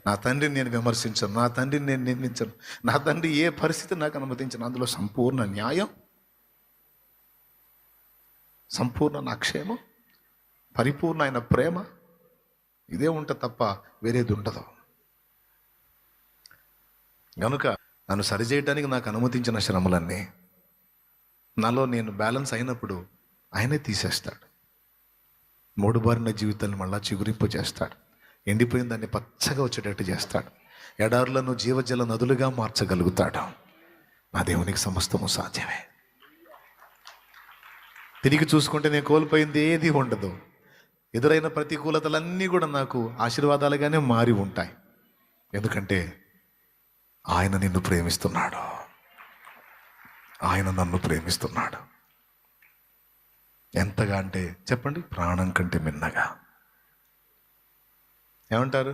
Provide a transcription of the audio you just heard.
నా తండ్రిని నేను విమర్శించను, నా తండ్రిని నేను నిందించను, నా తండ్రి ఏ పరిస్థితి నాకు అనుమతించను. అందులో సంపూర్ణ న్యాయం, సంపూర్ణ నా క్షేమం, పరిపూర్ణ ఆయన ప్రేమ ఇదే ఉంటుంది తప్ప వేరేది ఉండదు. కనుక నన్ను సరిచేయడానికి నాకు అనుమతించిన శ్రమలన్నీ నాలో నేను బ్యాలెన్స్ అయినప్పుడు ఆయనే తీసేస్తాడు. మూడుబారిన జీవితాన్ని మళ్ళా చిగురింపు చేస్తాడు. ఎండిపోయిన దాన్ని పచ్చగా వచ్చేటట్టు చేస్తాడు. ఎడారులను జీవజల నదులుగా మార్చగలుగుతాడు. నా దేవునికి సమస్తము సాధ్యమే. తిరిగి చూసుకుంటే నేను కోల్పోయింది ఏది ఉండదు. ఎదురైన ప్రతికూలతలన్నీ కూడా నాకు ఆశీర్వాదాలుగానే మారి ఉంటాయి. ఎందుకంటే ఆయన నిన్ను ప్రేమిస్తున్నాడు, ఆయన నన్ను ప్రేమిస్తున్నాడు. ఎంతగా అంటే చెప్పండి, ప్రాణం కంటే మిన్నగా. ఏమంటారు?